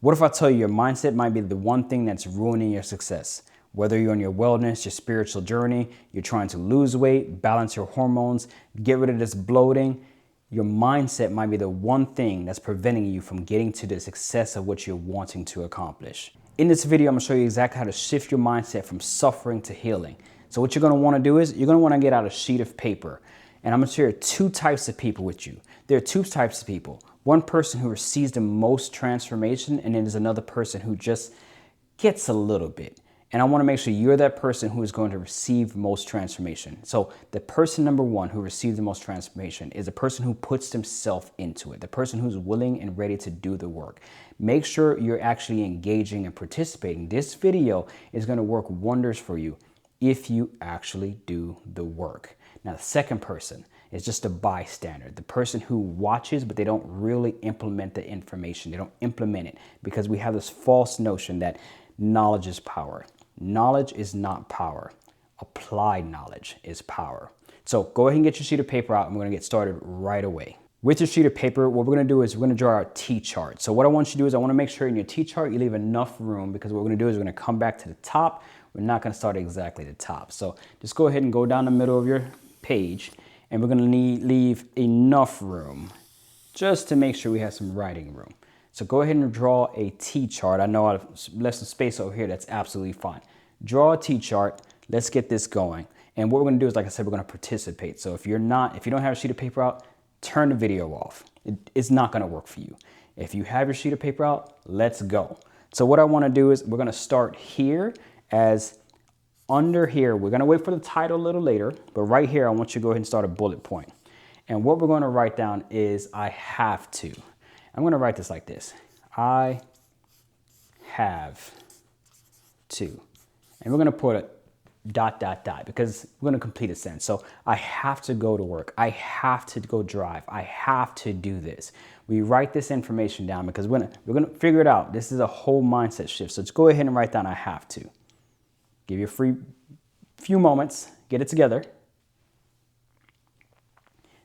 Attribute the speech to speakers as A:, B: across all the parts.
A: What if I tell you your mindset might be the one thing that's ruining your success? Whether you're on your wellness, your spiritual journey, you're trying to lose weight, balance your hormones, get rid of this bloating, your mindset might be the one thing that's preventing you from getting to the success of what you're wanting to accomplish. In this video, I'm gonna show you exactly how to shift your mindset from suffering to healing. So what you're gonna wanna do is you're gonna wanna get out a sheet of paper, and I'm gonna share two types of people with you. There are two types of people. One person who receives the most transformation, and then there's another person who just gets a little bit. And I want to make sure you're that person who is going to receive most transformation. So the person number one who receives the most transformation is the person who puts themselves into it, the person who's willing and ready to do the work. Make sure you're actually engaging and participating. This video is going to work wonders for you if you actually do the work. Now, the second person is just a bystander, the person who watches, but they don't really implement the information. They don't implement it because we have this false notion that knowledge is power. Knowledge is not power. Applied knowledge is power. So go ahead and get your sheet of paper out, and we're gonna get started right away. With your sheet of paper, what we're gonna do is we're gonna draw our T-chart. So what I want you to do is I wanna make sure in your T-chart you leave enough room, because what we're gonna do is we're gonna come back to the top. We're not gonna start exactly at the top. So just go ahead and go down the middle of your page, and we're gonna leave enough room just to make sure we have some writing room. So go ahead and draw a T-chart. I know I've left some space over here. That's absolutely fine. Draw a T-chart. Let's get this going. And what we're gonna do is, like I said, we're gonna participate. So if you don't have a sheet of paper out, turn the video off. It's not gonna work for you. If you have your sheet of paper out, let's go. So what I wanna do is we're gonna start here as under here. We're gonna wait for the title a little later, but right here, I want you to go ahead and start a bullet point. And what we're gonna write down is I have to. I'm going to write this like this. I have to. And we're going to put a ... because we're going to complete a sentence. So I have to go to work. I have to go drive. I have to do this. We write this information down because we're going to figure it out. This is a whole mindset shift. So just go ahead and write down I have to. Give you a few moments. Get it together.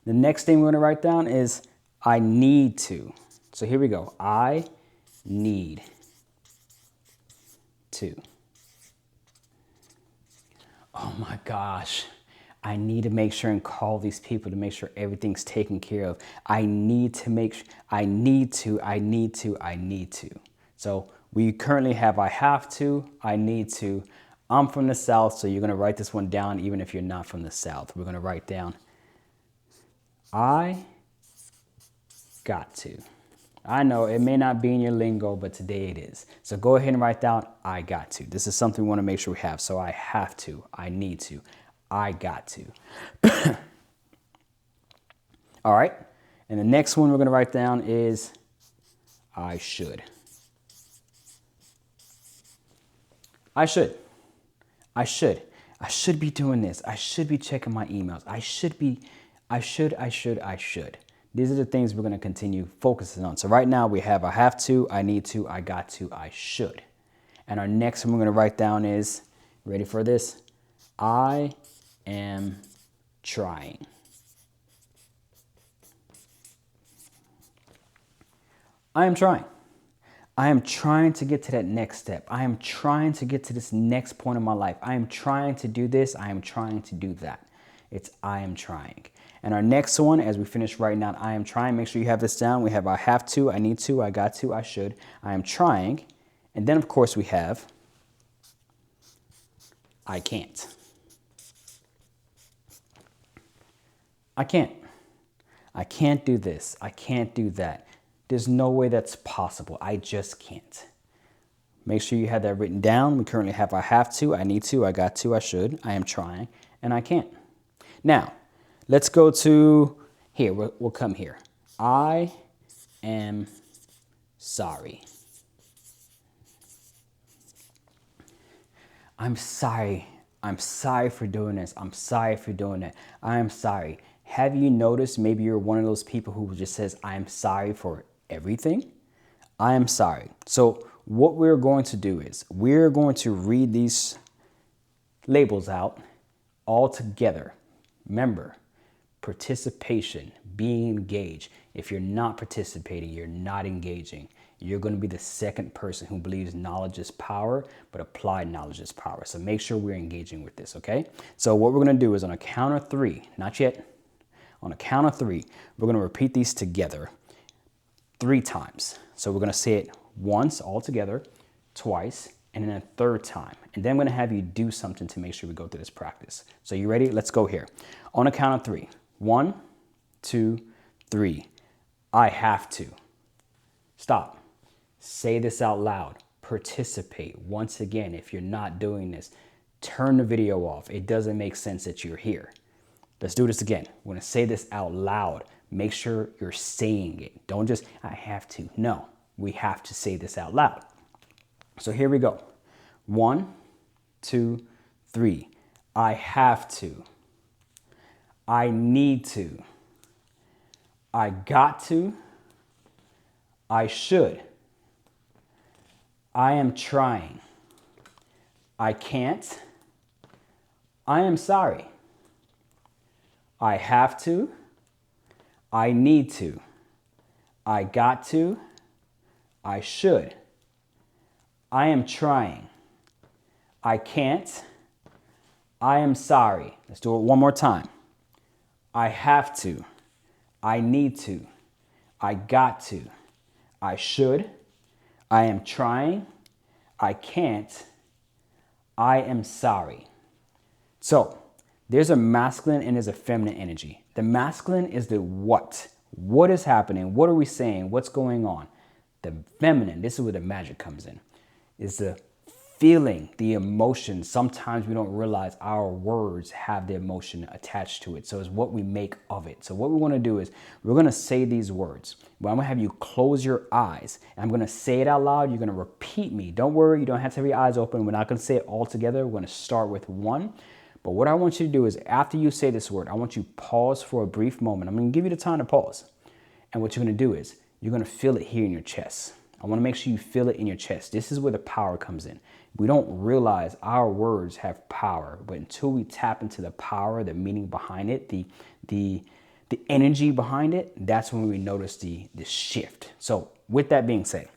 A: The next thing we're going to write down is I need to. So here we go. I need to. Oh my gosh. I need to make sure and call these people to make sure everything's taken care of. I need to. So we currently have I have to, I need to. I'm from the South, so you're going to write this one down even if you're not from the South. We're going to write down I got to. I know it may not be in your lingo, but today it is. So go ahead and write down I got to. This is something we want to make sure we have. So I have to, I need to, I got to. All right. And the next one we're going to write down is I should. I should. I should be doing this. I should be checking my emails. I should. These are the things we're going to continue focusing on. So right now we have I have to, I need to, I got to, I should. And our next one we're going to write down is, ready for this? I am trying. I am trying. I am trying to get to that next step. I am trying to get to this next point in my life. I am trying to do this. I am trying to do that. It's I am trying. And our next one, as we finish writing down I am trying, make sure you have this down. We have I have to, I need to, I got to, I should, I am trying. And then, of course, we have I can't. I can't. I can't do this. I can't do that. There's no way that's possible. I just can't. Make sure you have that written down. We currently have I have to, I need to, I got to, I should, I am trying, and I can't. Now, let's go to here. We'll come here. I am sorry. I'm sorry. I'm sorry for doing this. I'm sorry for doing that. I am sorry. Have you noticed maybe you're one of those people who just says, I'm sorry for everything? I am sorry. So what we're going to do is we're going to read these labels out all together. Remember, participation, being engaged. If you're not participating, you're not engaging. You're going to be the second person who believes knowledge is power, but applied knowledge is power. So make sure we're engaging with this, okay? So what we're going to do is on a count of 3, not yet, on a count of 3, we're going to repeat these together 3 times. So we're going to say it once all together, twice, and then a third time. And then I'm going to have you do something to make sure we go through this practice. So you ready? Let's go here. On a count of 3. 1, 2, 3. I have to. Stop. Say this out loud. Participate. Once again, if you're not doing this, turn the video off. It doesn't make sense that you're here. Let's do this again. We're going to say this out loud. Make sure you're saying it. Don't just, I have to. No, we have to say this out loud. So here we go. 1, 2, 3. I have to. I need to. I got to. I should. I am trying. I can't. I am sorry. I have to. I need to. I got to. I should. I am trying. I can't. I am sorry. Let's do it one more time. I have to. I need to. I got to. I should. I am trying. I can't. I am sorry. So there's a masculine and there's a feminine energy. The masculine is the what. What is happening? What are we saying? What's going on? The feminine, this is where the magic comes in, is the feeling, the emotion. Sometimes we don't realize our words have the emotion attached to it. So it's what we make of it. So what we want to do is we're going to say these words. Well, I'm going to have you close your eyes. And I'm going to say it out loud. You're going to repeat me. Don't worry. You don't have to have your eyes open. We're not going to say it all together. We're going to start with 1. But what I want you to do is after you say this word, I want you to pause for a brief moment. I'm going to give you the time to pause. And what you're going to do is you're going to feel it here in your chest. I want to make sure you feel it in your chest. This is where the power comes in. We don't realize our words have power, but until we tap into the power, the meaning behind it, the energy behind it, that's when we notice the shift. So with that being said,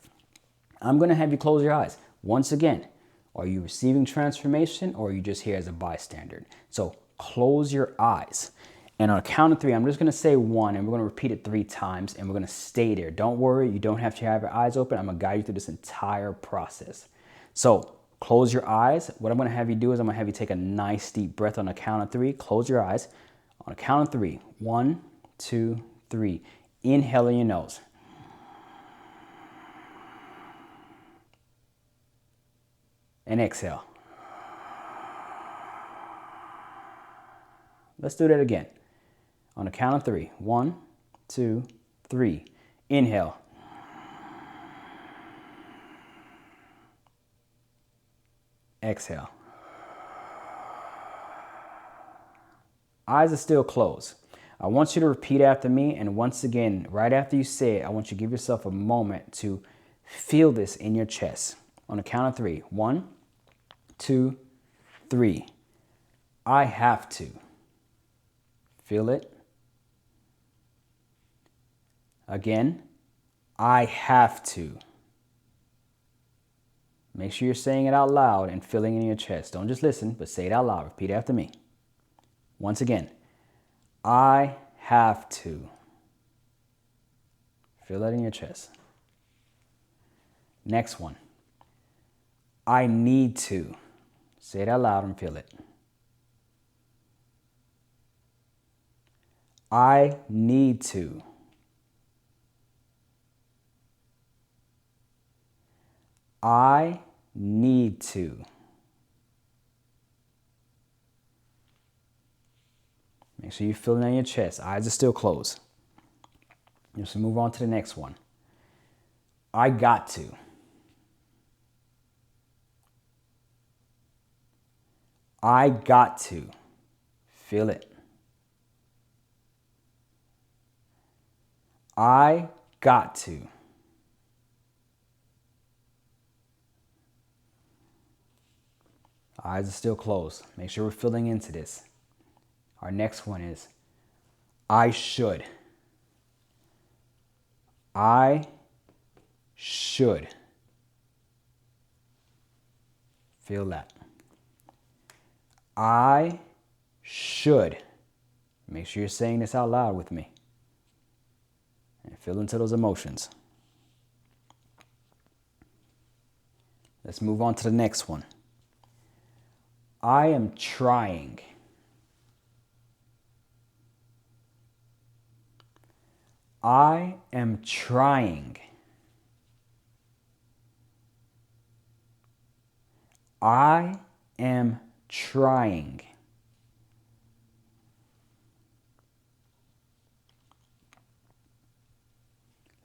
A: I'm going to have you close your eyes. Once again, are you receiving transformation or are you just here as a bystander? So close your eyes. And on a count of 3, I'm just going to say 1 and we're going to repeat it 3 times and we're going to stay there. Don't worry. You don't have to have your eyes open. I'm going to guide you through this entire process. So close your eyes. What I'm going to have you do is I'm going to have you take a nice deep breath on a count of 3. Close your eyes. On a count of 3. 1, 2, 3. Inhale in your nose. And exhale. Let's do that again. On a count of 3. 1, 2, 3. Inhale. Exhale. Eyes are still closed. I want you to repeat after me. And once again, right after you say it, I want you to give yourself a moment to feel this in your chest. On a count of 3. 1, 2, 3. I have to. Feel it. Again, I have to. Make sure you're saying it out loud and feeling it in your chest. Don't just listen, but say it out loud. Repeat after me. Once again, I have to. Feel that in your chest. Next one. I need to. Say it out loud and feel it. I need to. I need to. Make sure you feel it in your chest. Eyes are still closed. Just move on to the next one. I got to. I got to. Feel it. I got to. Eyes are still closed. Make sure we're filling into this. Our next one is I should. I should. Feel that. I should. Make sure you're saying this out loud with me. And feel into those emotions. Let's move on to the next one. I am trying. I am trying. I am trying.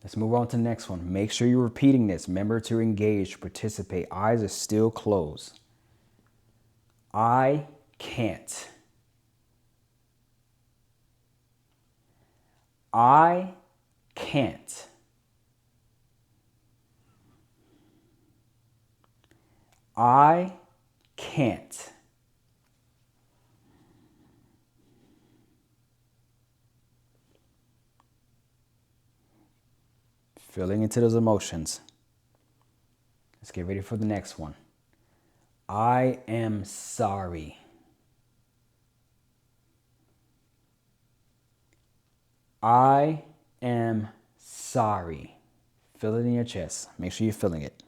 A: Let's move on to the next one. Make sure you're repeating this. Remember to engage, participate. Eyes are still closed. I can't. I can't. I can't. Feeling into those emotions. Let's get ready for the next one. I am sorry. I am sorry. Feel it in your chest. Make sure you're feeling it.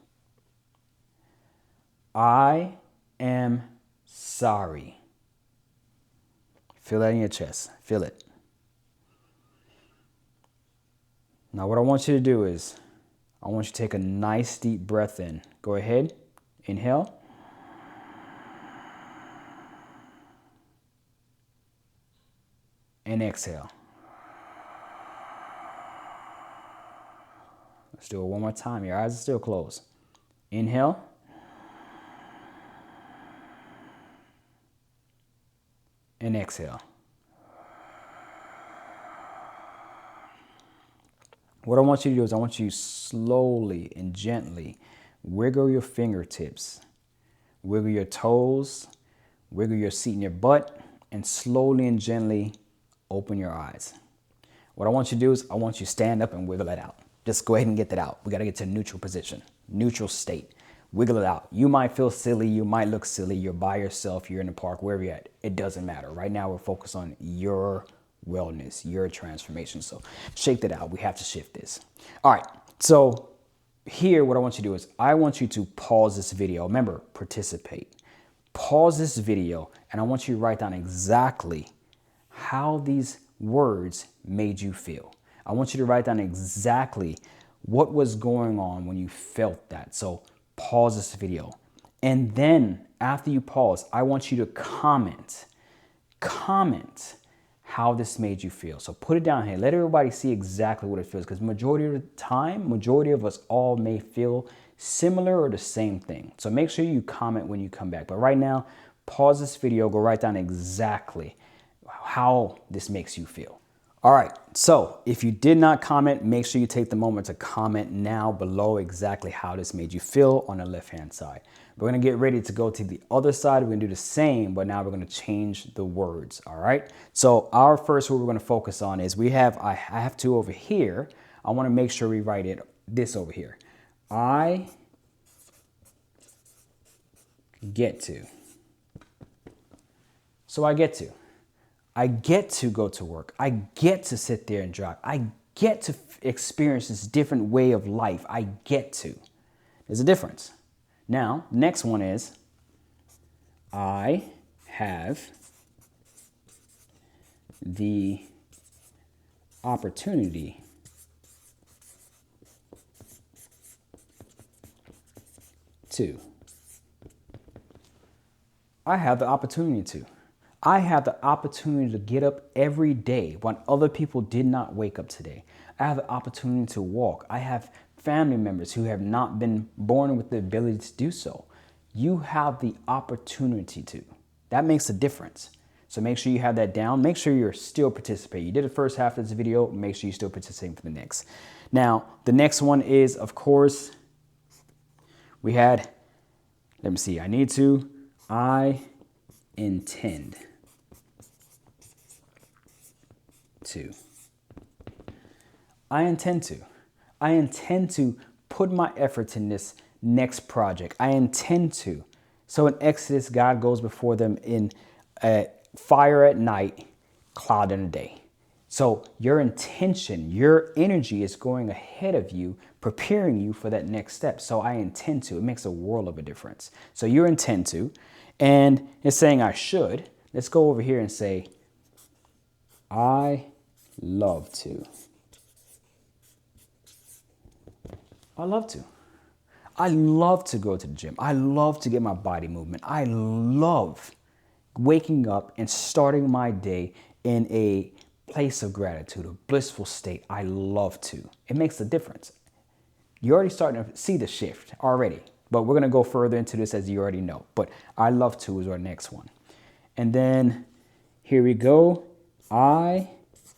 A: I am sorry. Feel that in your chest. Feel it. Now what I want you to do is, I want you to take a nice deep breath in. Go ahead. Inhale. And exhale. Let's do it one more time. Your eyes are still closed. Inhale. And exhale. What I want you to do is I want you to slowly and gently wiggle your fingertips, wiggle your toes, wiggle your seat in your butt, and slowly and gently open your eyes. What I want you to do is I want you to stand up and wiggle it out. Just go ahead and get that out. We got to get to neutral position, neutral state. Wiggle it out. You might feel silly. You might look silly. You're by yourself. You're in the park, wherever you're at. It doesn't matter. Right now, we're focused on your wellness, your transformation. So shake that out. We have to shift this. All right. So here, what I want you to do is I want you to pause this video. Remember, participate. Pause this video, and I want you to write down exactly how these words made you feel. I want you to write down exactly what was going on when you felt that. So pause this video. And then after you pause, I want you to comment how this made you feel. So put it down here. Let everybody see exactly what it feels, because majority of the time, majority of us all may feel similar or the same thing. So make sure you comment when you come back. But right now, pause this video, go write down exactly how this makes you feel. All right, so if you did not comment, make sure you take the moment to comment now below exactly how this made you feel on the left-hand side. We're gonna get ready to go to the other side. We're gonna do the same, but now we're gonna change the words, all right? So our first word we're gonna focus on is I have to over here. I wanna make sure we write this over here. I get to. So I get to. I get to go to work. I get to sit there and drive. I get to experience this different way of life. I get to. There's a difference. Now, next one is I have the opportunity to. I have the opportunity to. I have the opportunity to get up every day when other people did not wake up today. I have the opportunity to walk. I have family members who have not been born with the ability to do so. You have the opportunity to. That makes a difference. So make sure you have that down. Make sure you're still participating. You did the first half of this video. Make sure you're still participating for the next. Now, the next one is, of course, we had, let me see, I intend to. I intend to put my efforts in this next project. I intend to. So in Exodus, God goes before them in fire at night, cloud in the day. So your intention, your energy is going ahead of you, preparing you for that next step. So I intend to. It makes a world of a difference. So you intend to. And it's saying I should. Let's go over here and say, I love to. I love to. I love to go to the gym. I love to get my body movement. I love waking up and starting my day in a place of gratitude, a blissful state. I love to. It makes a difference. You're already starting to see the shift already, but we're going to go further into this as you already know. But I love to is our next one. And then here we go. I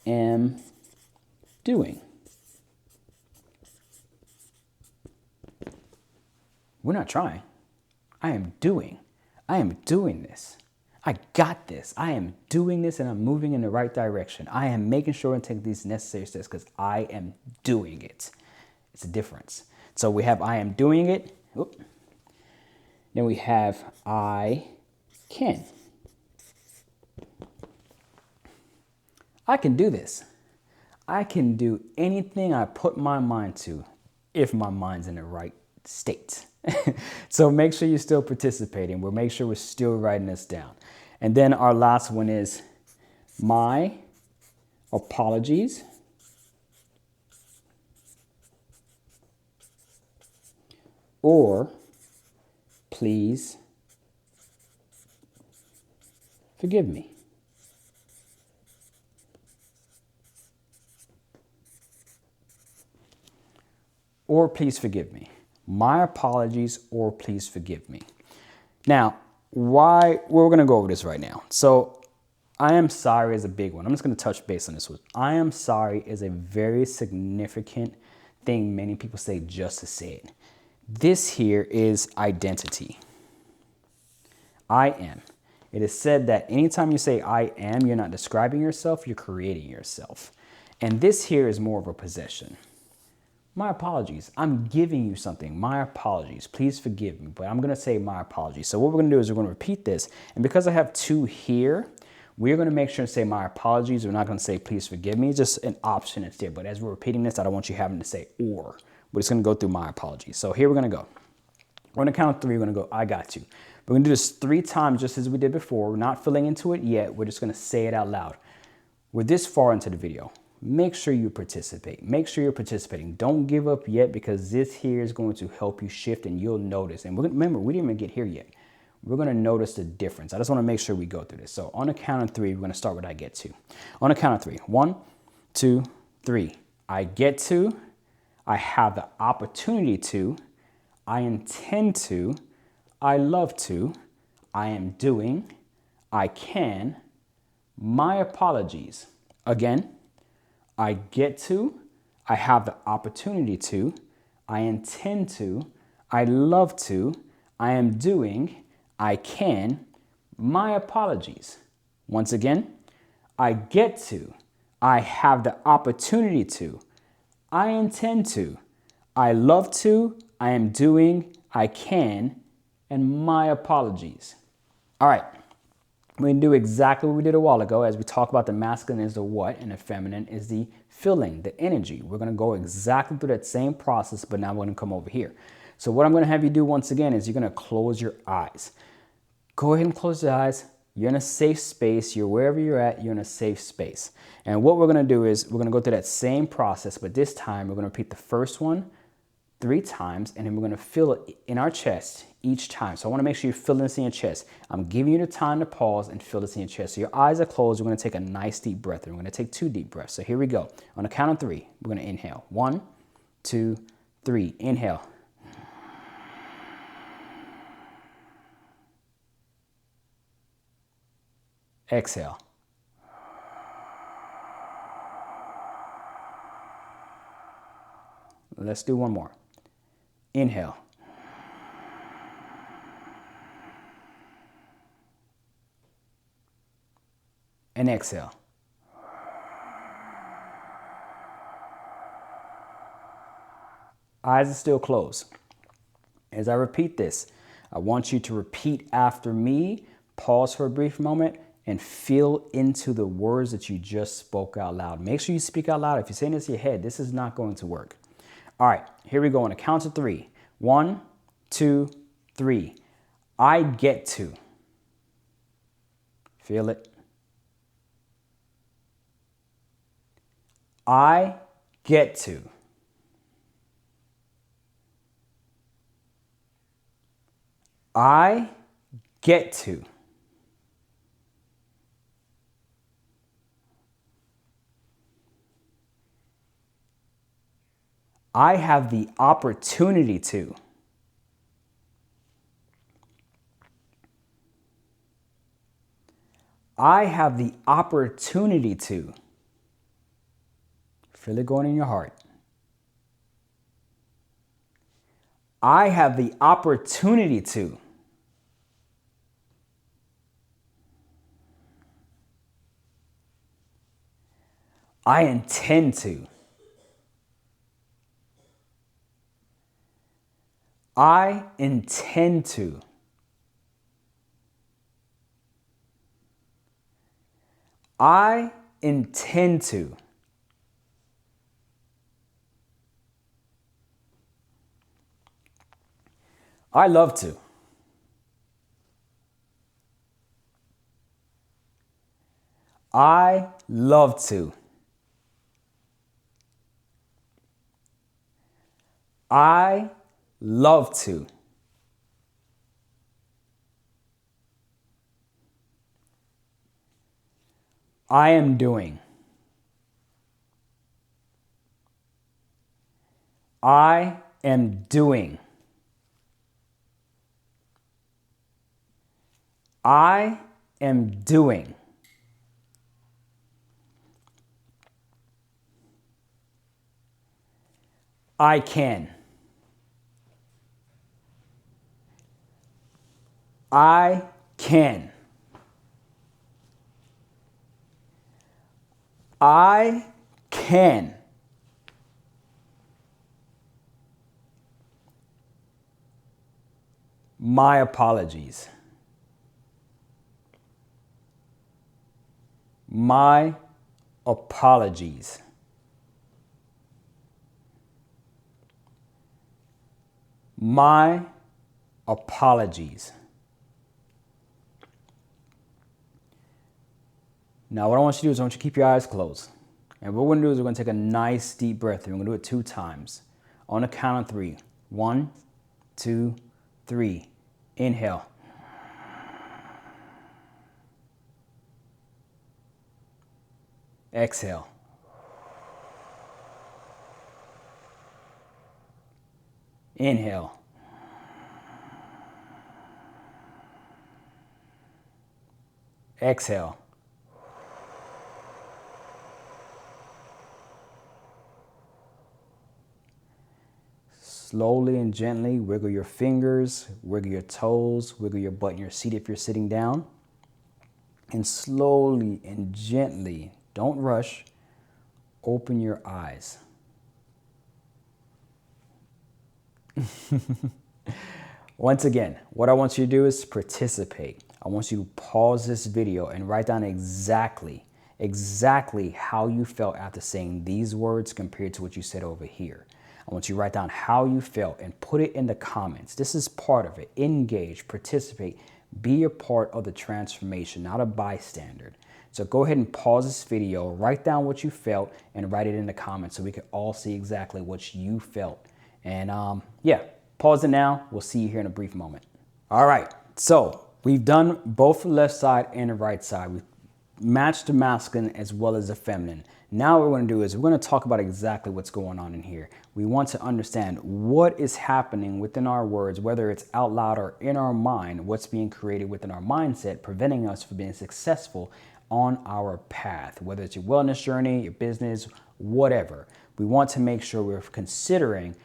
A: am doing. We're not trying. I am doing. I am doing this. I got this. I am doing this and I'm moving in the right direction. I am making sure and take these necessary steps because I am doing it. It's a difference. So we have I am doing it. Oop. Then we have I can. I can do this. I can do anything I put my mind to if my mind's in the right state. So make sure you're still participating. We'll make sure we're still writing this down. And then our last one is my apologies or please forgive me. Or please forgive me. My apologies or please forgive me. Now, why we're going to go over this right now. So I am sorry is a big one. I'm just going to touch base on this one. I am sorry is a very significant thing many people say just to say it. This here is identity. I am. It is said that anytime you say I am, you're not describing yourself, you're creating yourself. And this here is more of a possession. My apologies. I'm giving you something. My apologies. Please forgive me. But I'm going to say my apologies. So what we're going to do is we're going to repeat this. And because I have two here, we're going to make sure to say my apologies. We're not going to say please forgive me. It's just an option that's there. But as we're repeating this, I don't want you having to say or. We're just going to go through my apologies. So here we're going to go. We're going to count 3. We're going to go, I got you. We're going to do this 3 times just as we did before. We're not filling into it yet. We're just going to say it out loud. We're this far into the video. Make sure you participate. Make sure you're participating. Don't give up yet because this here is going to help you shift and you'll notice. And remember, we didn't even get here yet. We're going to notice the difference. I just want to make sure we go through this. So on a count of 3, we're going to start with I get to. On a count of 3. 1, 2, 3. I get to. I have the opportunity to. I intend to. I love to. I am doing. I can. My apologies. Again. I get to, I have the opportunity to, I intend to, I love to, I am doing, I can, my apologies. Once again, I get to, I have the opportunity to, I intend to, I love to, I am doing, I can, and my apologies. All right. We're going to do exactly what we did a while ago as we talk about the masculine is the what and the feminine is the feeling, the energy. We're going to go exactly through that same process, but now we're going to come over here. So what I'm going to have you do once again is you're going to close your eyes. Go ahead and close your eyes. You're in a safe space. You're wherever you're at, you're in a safe space. And what we're going to do is we're going to go through that same process, but this time we're going to repeat the first one 3 times, and then we're going to feel it in our chest each time. So I want to make sure you're feeling this in your chest. I'm giving you the time to pause and feel this in your chest. So your eyes are closed. We're going to take a nice deep breath. And we're going to take 2 deep breaths. So here we go. On the count of 3, we're going to inhale. 1, 2, 3. Inhale. Exhale. Let's do one more. Inhale. And exhale. Eyes are still closed. As I repeat this, I want you to repeat after me, pause for a brief moment, and feel into the words that you just spoke out loud. Make sure you speak out loud. If you're saying this in your head, this is not going to work. All right, here we go on a count of 3. 1, 2, 3. I get to. Feel it. I get to. I get to. I have the opportunity to. I have the opportunity to. Feel it going in your heart. I have the opportunity to. I intend to. I intend to. I intend to. I love to. I love to. I love to. I am doing. I am doing. I am doing. I can. I can. I can. My apologies. My apologies. My apologies. Now, what I want you to do is I want you to keep your eyes closed. And what we're going to do is we're going to take a nice deep breath. And we're going to do it 2 times. On the count of 3. 1, 2, 3. Inhale. Exhale. Inhale. Exhale. Slowly and gently wiggle your fingers, wiggle your toes, wiggle your butt in your seat if you're sitting down. And slowly and gently, don't rush, open your eyes. Once again, what I want you to do is participate. I want you to pause this video and write down exactly how you felt after saying these words compared to what you said over here. I want you to write down how you felt and put it in the comments. This is part of it. Engage, participate, be a part of the transformation, not a bystander. So go ahead and pause this video, write down what you felt, and write it in the comments so we can all see exactly what you felt. And yeah, pause it now. We'll see you here in a brief moment. All right, so we've done both the left side and the right side. We've matched the masculine as well as the feminine. Now what we're going to do is we're going to talk about exactly what's going on in here. We want to understand what is happening within our words, whether it's out loud or in our mind, what's being created within our mindset, preventing us from being successful on our path, whether it's your wellness journey, your business, whatever. We want to make sure we're considering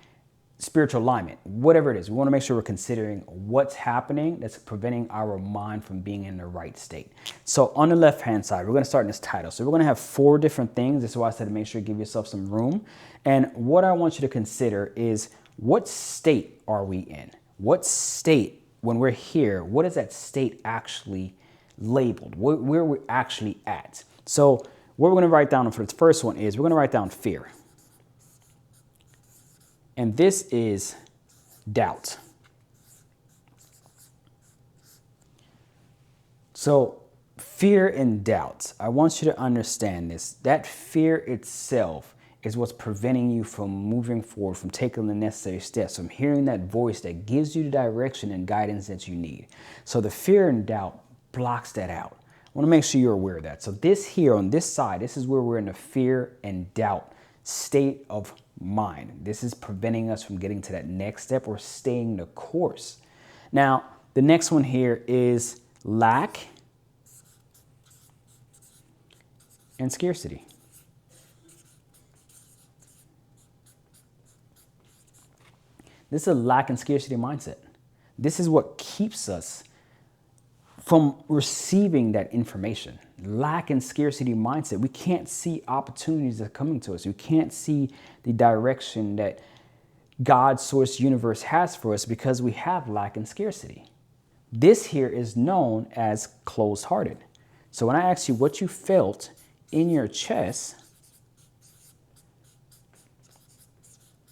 A: spiritual alignment, whatever it is. We want to make sure we're considering what's happening that's preventing our mind from being in the right state. So on the left-hand side, we're going to start in this title. So we're going to have 4 different things. This is why I said to make sure you give yourself some room. And what I want you to consider is What state are we in? What state, when we're here, what is that state actually labeled? Where we're actually at? So what we're going to write down for the first one is we're going to write down fear. And this is doubt. So fear and doubt, I want you to understand this. That fear itself is what's preventing you from moving forward, from taking the necessary steps, from hearing that voice that gives you the direction and guidance that you need. So the fear and doubt blocks that out. I want to make sure you're aware of that. So this here on this side, this is where we're in the fear and doubt state of mind. This is preventing us from getting to that next step or staying the course. Now, the next one here is lack and scarcity. This is a lack and scarcity mindset. This is what keeps us from receiving that information. Lack and scarcity mindset. We can't see opportunities that are coming to us. We can't see the direction that God's source universe has for us because we have lack and scarcity. This here is known as closed-hearted. So when I ask you what you felt in your chest,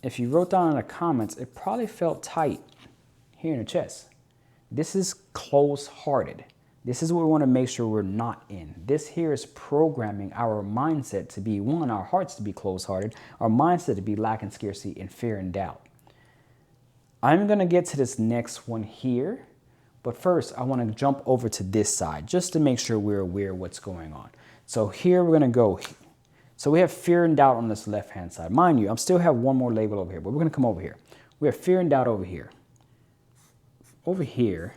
A: if you wrote down in the comments, it probably felt tight here in the chest. This is closed-hearted. This is what we want to make sure we're not in. This here is programming our mindset to be, one, our hearts to be closed-hearted, our mindset to be lack and scarcity and fear and doubt. I'm going to get to this next one here, but first I want to jump over to this side just to make sure we're aware of what's going on. So here we're going to go. So we have fear and doubt on this left-hand side. Mind you, I still have one more label over here, but we're going to come over here. We have fear and doubt over here. Over here,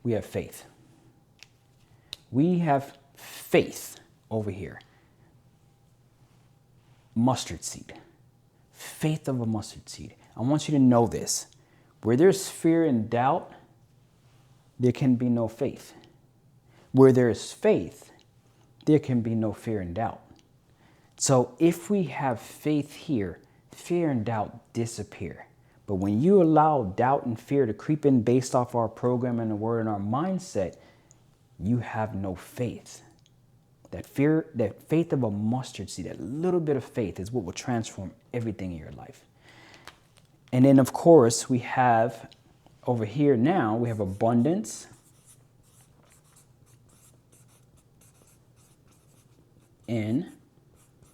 A: we have faith. We have faith over here. Mustard seed. Faith of a mustard seed. I want you to know this. Where there's fear and doubt, there can be no faith. Where there is faith, there can be no fear and doubt. So if we have faith here, fear and doubt disappear. But when you allow doubt and fear to creep in based off our program and the word and our mindset, you have no faith. That fear, that faith of a mustard seed, that little bit of faith is what will transform everything in your life. And then, of course, we have over here now, we have abundance and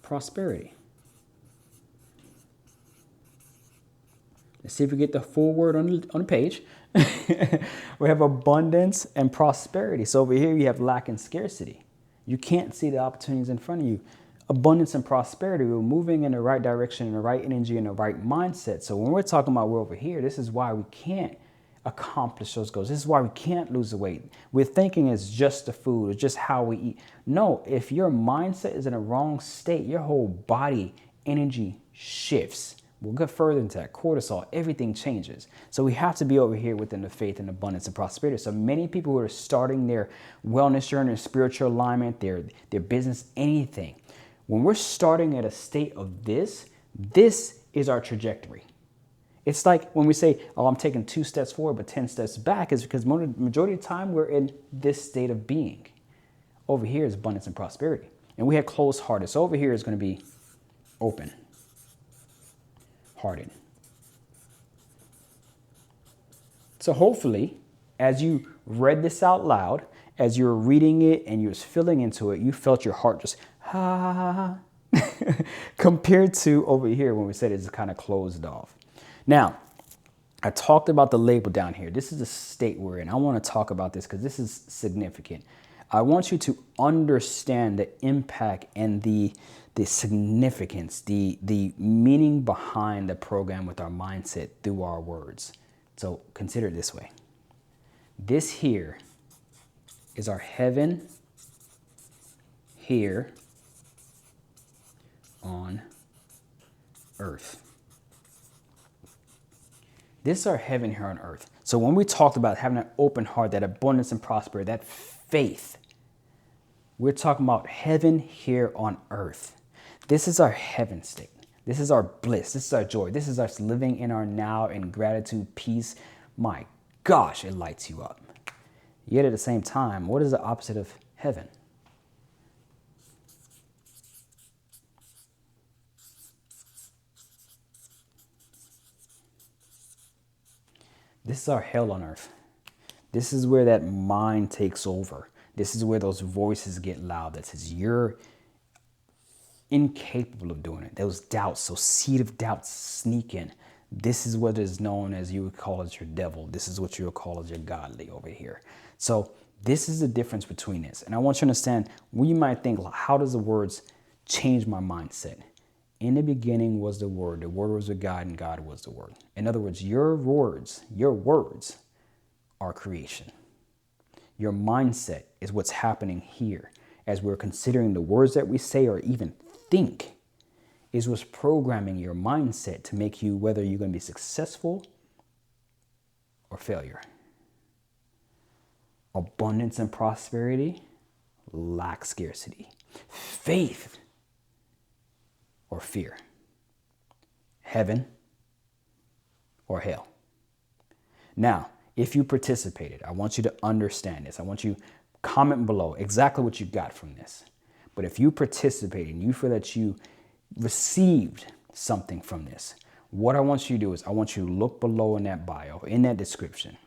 A: prosperity. Let's see if we get the full word on the page. We have abundance and prosperity. So over here, you have lack and scarcity. You can't see the opportunities in front of you. Abundance and prosperity, we're moving in the right direction, in the right energy, in the right mindset. So when we're talking about we're over here, this is why we can't accomplish those goals. This is why we can't lose the weight. We're thinking it's just the food, it's just how we eat. No, if your mindset is in a wrong state, your whole body energy shifts. We'll get further into that. Cortisol, everything changes. So we have to be over here within the faith and abundance and prosperity. So many people who are starting their wellness journey, their spiritual alignment, their business, anything. When we're starting at a state of this is our trajectory. It's like when we say, oh, I'm taking 2 steps forward, but 10 steps back, is because majority of the time we're in this state of being. Over here is abundance and prosperity. And we have closed hearted. So over here is going to be open hearted. So hopefully, as you read this out loud, as you're reading it and you're feeling into it, you felt your heart just, ha, compared to over here when we said it's kind of closed off. Now, I talked about the label down here. This is the state we're in. I want to talk about this because this is significant. I want you to understand the impact and the significance, the meaning behind the program with our mindset through our words. So consider it this way. This here is our heaven here on earth. This is our heaven here on earth. So when we talked about having an open heart, that abundance and prosperity, that faith, we're talking about heaven here on earth. This is our heaven state. This is our bliss. This is our joy. This is us living in our now in gratitude, peace. My gosh, it lights you up. Yet at the same time, what is the opposite of heaven? This is our hell on earth. This is where that mind takes over. This is where those voices get loud that says you're incapable of doing it. Those doubts, those seed of doubts sneak in. This is what is known as, you would call it your devil. This is what you would call as your godly over here. So this is the difference between this. And I want you to understand, when you might think, how does the words change my mindset? In the beginning was the Word was with God, and God was the Word. In other words, your words are creation. Your mindset is what's happening here as we're considering the words that we say or even think is what's programming your mindset to make you whether you're going to be successful or failure. Abundance and prosperity, lack, scarcity. Faith or fear. Heaven or hell. Now, if you participated, I want you to understand this. I want you to comment below exactly what you got from this. But if you participated and you feel that you received something from this, what I want you to do is I want you to look below in that bio, in that description,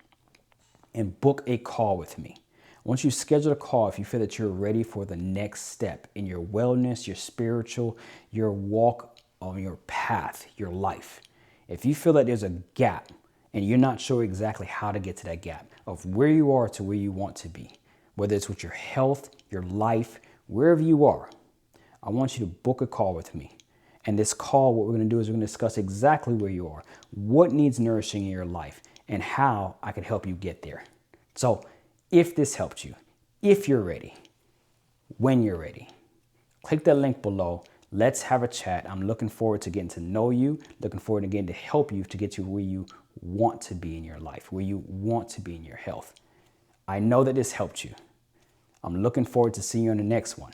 A: and book a call with me. I want you to schedule a call if you feel that you're ready for the next step in your wellness, your spiritual, your walk on your path, your life. If you feel that there's a gap and you're not sure exactly how to get to that gap of where you are to where you want to be, whether it's with your health, your life, wherever you are, I want you to book a call with me. And this call, what we're going to do is we're going to discuss exactly where you are, what needs nourishing in your life, and how I can help you get there. So if this helped you, if you're ready, when you're ready, click that link below. Let's have a chat. I'm looking forward to getting to know you, looking forward to getting to help you to get you where you want to be in your life, where you want to be in your health. I know that this helped you. I'm looking forward to seeing you on the next one.